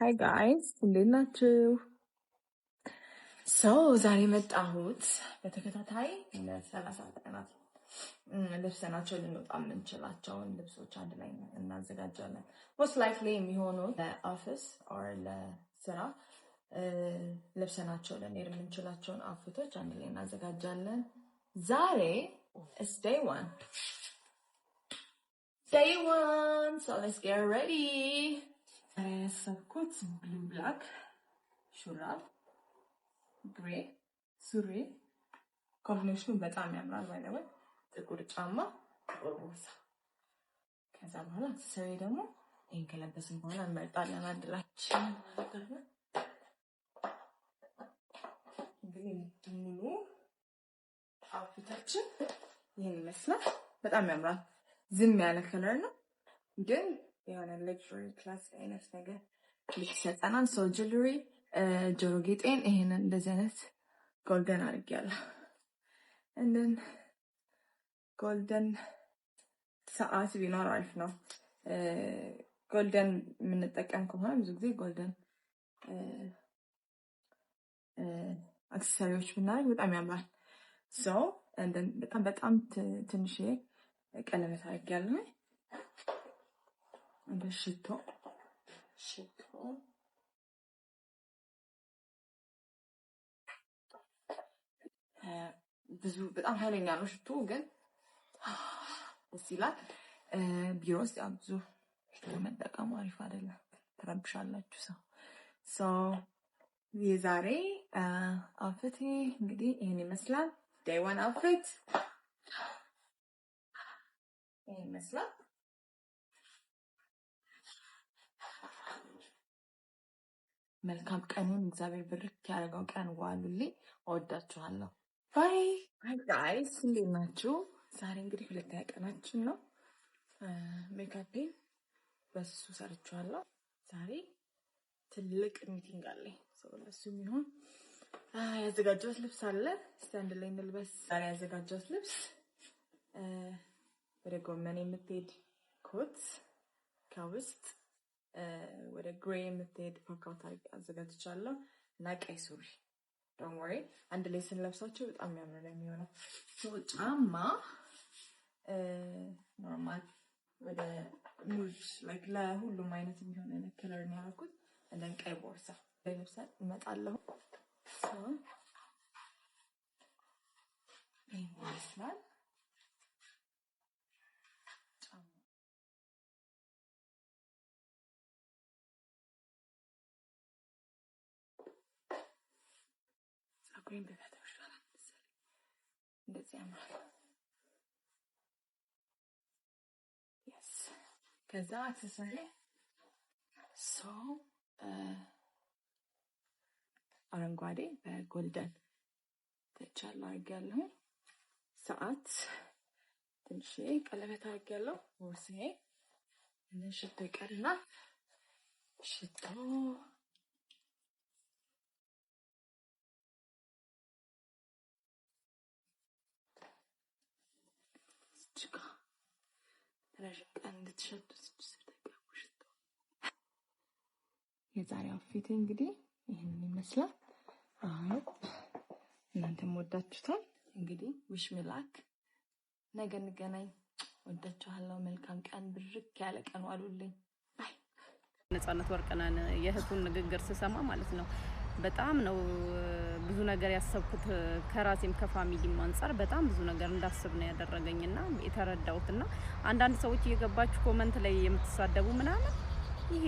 Hi guys, እንዴት ናችሁ? ዛሬ መጣሁት በተከታታይ ለ30 ቀናት ለብሰናቸው ልንወጣ የምንችላቸውን ልብሶች አንድ ላይ እናዘጋጃለን። most likely የሚሆነው ለኦፊስ or ለስራ ለብሰናቸው ልንሄድ የምንችላቸውን አውትፊቶች አንድ ላይ እናዘጋጃለን። ዛሬ is day one. So let's get ready. ሰብኩት blue black ሹራብ ግሬ ሱሪ ኮምቢኔሽኑ በጣም ያምራል። ባይ ዘ ወይ ጥቁር ጫማ ጥቁር ቦርሳ ከዛ በኋላ አክሰሰሪ ደግሞ ይሄን ከለበስን በኋላ እንመርጣለን አንድ ላችን እንግዲህ ሙሉ አውትፊታችን ይሄን ይመስላል። በጣም ያምራል። ዝም ያለ ከለር ነው ግን የሆነ ሌክቸሪ ክላስ አይነት ነገር ይሰጠናል። ሶ ጁዌለሪ ጆሮ ጌጤን ይሄንን እንደዚህ አይነት ጎልደን አድርጌያለሁ። and then ጎልደን ሰዓት ቢኖር አሪፍ ነው። ጎልደን የምንጠቀም ከሆነ ብዙ ጊዜ ጎልደን አክሰሰሪዎች ብናደርግ በጣም ያምራል። ሶ and then በጣም ትንሽ ቀለበት አድርጌያለሁ። እንደ ሽቶ ብዙ በጣም ኃይለኛ ነው ሽቶ ግን ደስ ይላል። ቢሮ ውስጥ ያው ብዙ ሽቶ መጠቀሙ አሪፍ አይደለም፣ ትረብሻላችሁ። ሰው የዛሬ አውትፊት እንግዲህ ይሄን ይመስላል። day one outfit ይሄን ይመስላል። መልካም ቀኑን እግዚአብሔር ብርክ ያደርገው ቀን ዋሉልኝ። እወዳችኋለሁ። ባይ ጋይስ፣ እንዴት ናችሁ? ዛሬ እንግዲህ ሁለተኛ ቀናችን ነው። ሜካፔን በሱ ሰርቻለሁ። ዛሬ ትልቅ ሚቲንግ አለኝ። ለሱ የሚሆን ያዘጋጀሁት ልብስ አለ። እስቲ አንድ ላይ እንልበስ። ዛሬ ያዘጋጀሁት ልብስ ወደ ጎመን የምትሄድ ኮት ከውስጥ ወደ ግሬ የምትሄድ ፓካውት አዘጋጅቻለሁ እና ቀይ ሱሪ። ዶንት ወሪ አንድ ላይ ስንለብሳቸው በጣም የሚያምር ነው የሚሆነው። ጫማ ኖርማል ወደ ሙድ ላይክ ለሁሉም አይነት የሚሆን ከለር ነው ያልኩት። እንደን ቀይ ቦርሳ ለብሰን እመጣለሁ። ይመስላል green በፈተሽ ይችላል እንደዚህ ያምራል። yes ከዛ አክሰሰሪ አረንጓዴ በጎልደን ተቻለው አድርጌያለሁ። ሰዓት ትንሽ ቀለበት አድርጌያለሁ። ቦርሳዬ እና ሽቶ ይቀርና ሽቶ የዛሬ አውትፊት እንግዲህ ይሄንን ይመስላል። እናንተም ወዳችሁታል። እንግዲህ ዊሽ ሚ ላክ። ነገ እንገናኝ። ወዳችኋለሁ። መልካም ቀን፣ ብርክ ያለ ቀን ዋሉልኝ። ባይ። ነፃነት ወርቅነህን የእህቱን ንግግር ስሰማ ማለት ነው በጣም ነው ብዙ ነገር ያሰብኩት። ከራሴም ከፋሚሊም አንፃር በጣም ብዙ ነገር እንዳስብ ነው ያደረገኝና የተረዳሁትና አንዳንድ ሰዎች እየገባችሁ ኮሜንት ላይ የምትሳደቡ ምናምን ይሄ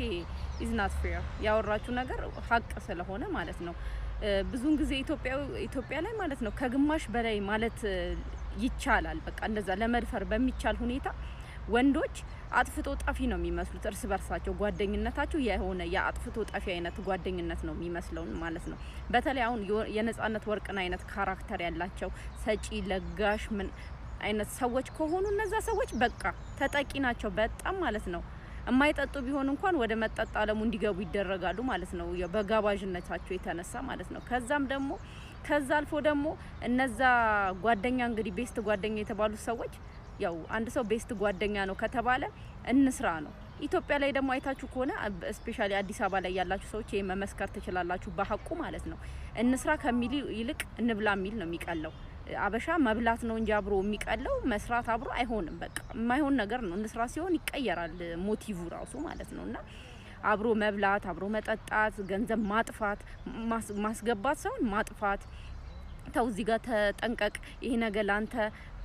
is not fair ያወራችሁ ነገር ሀቅ ስለሆነ ማለት ነው። ብዙን ጊዜ ኢትዮጵያ ላይ ማለት ነው ከግማሽ በላይ ማለት ይቻላል። በቃ እንደዛ ለመድፈር በሚቻል ሁኔታ ወንዶች አጥፍቶ ጣፊ ነው የሚመስሉት። እርስ በርሳቸው ጓደኝነታቸው የሆነ የአጥፍቶ ጣፊ አይነት ጓደኝነት ነው የሚመስለው ማለት ነው። በተለይ አሁን የነፃነት ወርቅነህ አይነት ካራክተር ያላቸው ሰጪ ለጋሽ ምን አይነት ሰዎች ከሆኑ እነዛ ሰዎች በቃ ተጠቂ ናቸው በጣም ማለት ነው። የማይጠጡ ቢሆን እንኳን ወደ መጠጥ ዓለሙ እንዲገቡ ይደረጋሉ ማለት ነው በጋባዥነታቸው የተነሳ ማለት ነው። ከዛ አልፎ ደግሞ እነዛ ጓደኛ እንግዲህ ቤስት ጓደኛ የተባሉ ሰዎች ያው አንድ ሰው ቤስት ጓደኛ ነው ከተባለ እንስራ ነው ኢትዮጵያ ላይ ደግሞ አይታችሁ ከሆነ ስፔሻሊ አዲስ አበባ ላይ ያላችሁ ሰዎች ይሄ መመስከር ትችላላችሁ በሐቁ ማለት ነው። እንስራ ከሚል ይልቅ እንብላ የሚል ነው የሚቀለው። አበሻ መብላት ነው እንጂ አብሮ የሚቀለው መስራት አብሮ አይሆንም። በቃ የማይሆን ነገር ነው። እንስራ ሲሆን ይቀየራል ሞቲቭ ራሱ ማለት ነውና አብሮ መብላት፣ አብሮ መጠጣት፣ ገንዘብ ማጥፋት ማስገባት ሳይሆን ማጥፋት። ተው እዚህ ጋር ተጠንቀቅ፣ ይሄ ነገር ላንተ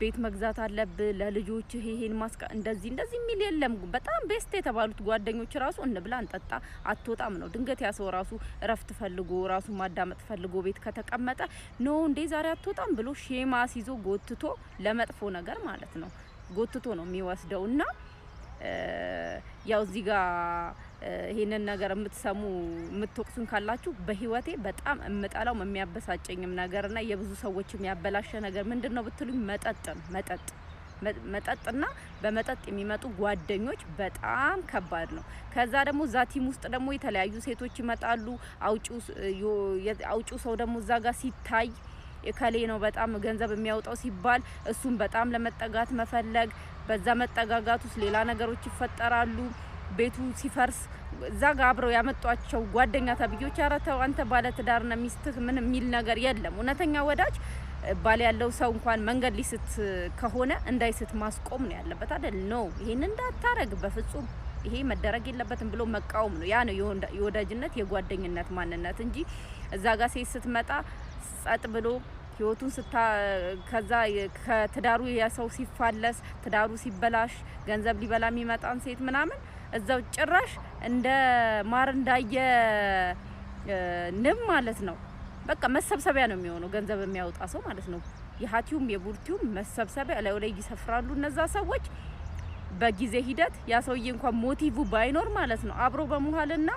ቤት መግዛት አለብህ ለልጆች ይሄን እንደዚህ የሚል የለም። በጣም ቤስት የተባሉት ጓደኞች ራሱ እንብላ እንጠጣ አትወጣም ነው። ድንገት ያ ሰው ራሱ እረፍት ፈልጎ ራሱ ማዳመጥ ፈልጎ ቤት ከተቀመጠ ኖ እንዴ ዛሬ አትወጣም ብሎ ሼማ ሲዞ ጎትቶ ለመጥፎ ነገር ማለት ነው ጎትቶ ነው የሚወስደውና ያው እዚህ ጋር ይሄንን ነገር የምትሰሙ የምትወቅሱን ካላችሁ በህይወቴ በጣም እምጣላው የሚያበሳጨኝም ነገርና የብዙ ሰዎች የሚያበላሸ ነገር ምንድነው ብትሉኝ መጠጥና በመጠጥ የሚመጡ ጓደኞች በጣም ከባድ ነው። ከዛ ደግሞ እዛ ቲም ውስጥ ደግሞ የተለያዩ ሴቶች ይመጣሉ። አውጪው ሰው ደግሞ እዛ ጋር ሲታይ እከሌ ነው በጣም ገንዘብ የሚያወጣው ሲባል እሱን በጣም ለመጠጋት መፈለግ፣ በዛ መጠጋጋት ውስጥ ሌላ ነገሮች ይፈጠራሉ። ቤቱ ሲፈርስ እዛ ጋር አብረው ያመጧቸው ጓደኛ ተብዮች አራተው አንተ ባለ ትዳርና ሚስትህ ምን የሚል ነገር የለም። እውነተኛ ወዳጅ ባል ያለው ሰው እንኳን መንገድ ሊስት ከሆነ እንዳይስት ማስቆም ነው ያለበት አይደል? ነው ይሄን እንዳታረግ በፍጹም ይሄ መደረግ የለበትም ብሎ መቃወም ነው። ያ ነው የወዳጅነት የጓደኝነት ማንነት እንጂ እዛ ጋር ሴት ስትመጣ ጸጥ ብሎ ህይወቱን ከዛ ከትዳሩ ያሰው ሲፋለስ ትዳሩ ሲበላሽ ገንዘብ ሊበላ የሚመጣን ሴት ምናምን እዛው ጭራሽ እንደ ማር እንዳየ ንብ ማለት ነው። በቃ መሰብሰቢያ ነው የሚሆነው ገንዘብ የሚያወጣ ሰው ማለት ነው። የሀቲውም የቡርቲውም መሰብሰቢያ ላይ ይሰፍራሉ እነዛ ሰዎች። በጊዜ ሂደት ያ ሰውዬ እንኳን ሞቲቭ ባይኖር ማለት ነው አብሮ በመዋልና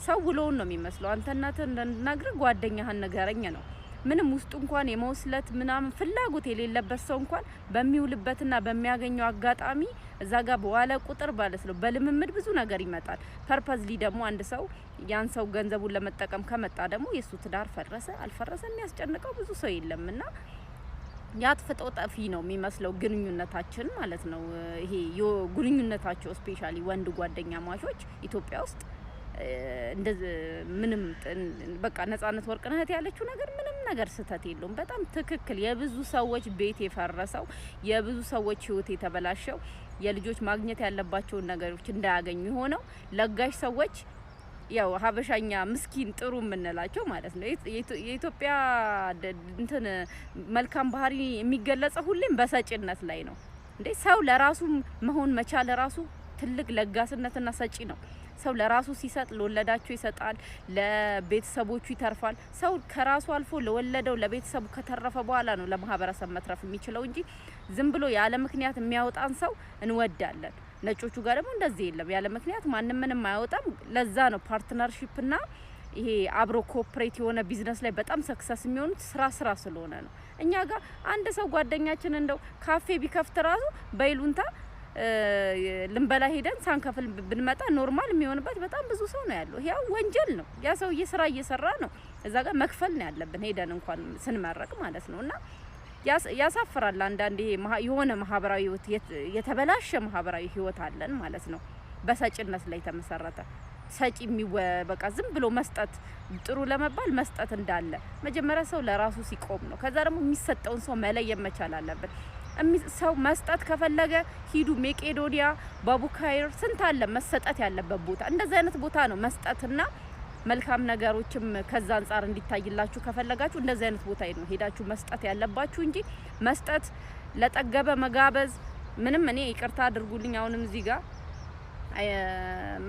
ሰው ውሎውን ነው የሚመስለው። አንተናተ እንደነግር ጓደኛህን ነገረኝ ነው። ምንም ውስጡ እንኳን የመውስለት ምናምን ፍላጎት የሌለበት ሰው እንኳን በሚውልበትና በሚያገኘው አጋጣሚ እዛ ጋር በዋለ ቁጥር ማለት ነው በልምምድ ብዙ ነገር ይመጣል። ፐርፐዝሊ ደግሞ አንድ ሰው ያን ሰው ገንዘቡን ለመጠቀም ከመጣ ደግሞ የሱ ትዳር ፈረሰ አልፈረሰ የሚያስጨንቀው ብዙ ሰው የለምና ያጥፍጦ ጠፊ ነው የሚመስለው ግንኙነታችን ማለት ነው። ይሄ ግንኙነታቸው ስፔሻሊ ወንድ ጓደኛ ማቾች ኢትዮጵያ ውስጥ እንደዚህ ምንም በቃ ነጻነት ወርቅነህ ያለችው ነገር ምንም ነገር ስተት የለውም። በጣም ትክክል። የብዙ ሰዎች ቤት የፈረሰው የብዙ ሰዎች ህይወት የተበላሸው የልጆች ማግኘት ያለባቸውን ነገሮች እንዳያገኙ ሆነው ለጋሽ ሰዎች ያው ሀበሻኛ ምስኪን ጥሩ የምንላቸው ማለት ነው። የኢትዮጵያ እንትን መልካም ባህሪ የሚገለጸው ሁሌም በሰጪነት ላይ ነው። እንዴ ሰው ለራሱ መሆን መቻል ራሱ ትልቅ ለጋስነትና ሰጪ ነው። ሰው ለራሱ ሲሰጥ ለወለዳቸው ይሰጣል፣ ለቤተሰቦቹ ይተርፋል። ሰው ከራሱ አልፎ ለወለደው ለቤተሰቡ ከተረፈ በኋላ ነው ለማህበረሰብ መትረፍ የሚችለው እንጂ ዝም ብሎ ያለ ምክንያት የሚያወጣን ሰው እንወዳለን። ነጮቹ ጋር ደግሞ እንደዚህ የለም። ያለ ምክንያት ማንንም ምንም አያወጣም። ለዛ ነው ፓርትነርሺፕና ይሄ አብሮ ኮኦፕሬት የሆነ ቢዝነስ ላይ በጣም ሰክሰስ የሚሆኑት ስራ ስለሆነ ነው። እኛ ጋር አንድ ሰው ጓደኛችን እንደው ካፌ ቢከፍት ራሱ በይሉንታ ልንበላ ሄደን ሳንከፍል ብንመጣ ኖርማል የሚሆንበት በጣም ብዙ ሰው ነው ያለው። ያው ወንጀል ነው። ያ ሰው ስራ እየሰራ ነው። እዛ ጋር መክፈል ነው ያለብን ሄደን እንኳን ስንመረቅ ማለት ነውና ያሳፍራል። አንዳንዴ የሆነ ማህበራዊ ህይወት የተበላሸ ማህበራዊ ህይወት አለን ማለት ነው በሰጪነት ላይ ተመሰረተ። ሰጪ በቃ ዝም ብሎ መስጠት ጥሩ ለመባል መስጠት እንዳለ መጀመሪያ ሰው ለራሱ ሲቆም ነው። ከዛ ደግሞ የሚሰጠውን ሰው መለየት መቻል አለብን። ሰው መስጠት ከፈለገ ሂዱ ሜቄዶኒያ፣ ባቡካይር ስንት አለ መሰጠት ያለበት ቦታ። እንደዚህ አይነት ቦታ ነው መስጠትና መልካም ነገሮችም ከዛ አንፃር እንዲታይላችሁ ከፈለጋችሁ እንደዚህ አይነት ቦታ ነው ሄዳችሁ መስጠት ያለባችሁ እንጂ መስጠት ለጠገበ መጋበዝ ምንም እኔ ይቅርታ አድርጉልኝ አሁንም እዚህ ጋር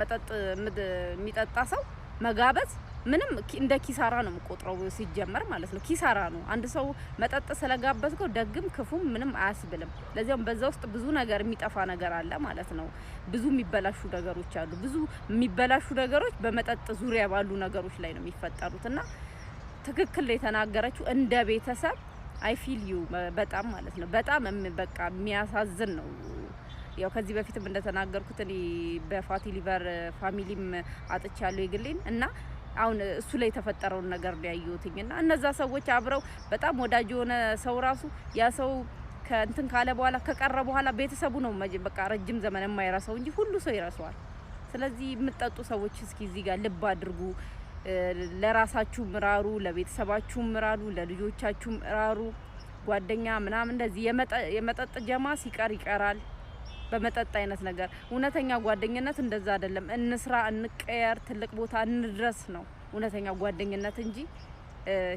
መጠጥ የሚጠጣ ሰው መጋበዝ ምንም እንደ ኪሳራ ነው የምቆጥረው ሲጀመር ማለት ነው። ኪሳራ ነው። አንድ ሰው መጠጥ ስለጋበዝከው ደግም ክፉም ምንም አያስብልም። ለዚያም በዛ ውስጥ ብዙ ነገር የሚጠፋ ነገር አለ ማለት ነው። ብዙ የሚበላሹ ነገሮች አሉ። ብዙ የሚበላሹ ነገሮች በመጠጥ ዙሪያ ባሉ ነገሮች ላይ ነው የሚፈጠሩትና ትክክል የተናገረችው እንደ ቤተሰብ አይ ፊል ዩ በጣም ማለት ነው። በጣም በቃ የሚያሳዝን ነው። ያው ከዚህ በፊትም እንደተናገርኩት እኔ በፋቲ ሊቨር ፋሚሊም አጥቻለሁ የግሌን እና አሁን እሱ ላይ የተፈጠረውን ነገር ያዩትኝና እነዛ ሰዎች አብረው በጣም ወዳጅ የሆነ ሰው ራሱ ያ ሰው ከእንትን ካለ በኋላ ከቀረ በኋላ ቤተሰቡ ነው በቃ ረጅም ዘመን የማይረሳው እንጂ ሁሉ ሰው ይረሳዋል። ስለዚህ የምትጠጡ ሰዎች እስኪ እዚህ ጋር ልብ አድርጉ። ለራሳችሁ ምራሩ፣ ለቤተሰባችሁ ምራሩ፣ ለልጆቻችሁ ምራሩ። ጓደኛ ምናምን እንደዚህ የመጠጥ ጀማ ሲቀር ይቀራል በመጠጥ አይነት ነገር። እውነተኛ ጓደኝነት እንደዛ አይደለም። እንስራ፣ እንቀየር፣ ትልቅ ቦታ እንድረስ ነው እውነተኛ ጓደኝነት እንጂ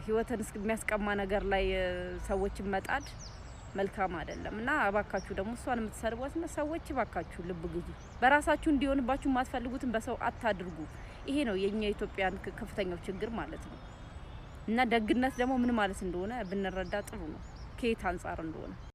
ህይወትን የሚያስቀማ ነገር ላይ ሰዎችን መጣድ መልካም አይደለም። እና እባካችሁ ደግሞ እሷን የምትሰርቧት ሰዎች እባካችሁ ልብ ግዙ። በራሳችሁ እንዲሆንባችሁ የማትፈልጉትን በሰው አታድርጉ። ይሄ ነው የኛ ኢትዮጵያን ከፍተኛው ችግር ማለት ነው። እና ደግነት ደግሞ ምን ማለት እንደሆነ ብንረዳ ጥሩ ነው፣ ከየት አንፃር እንደሆነ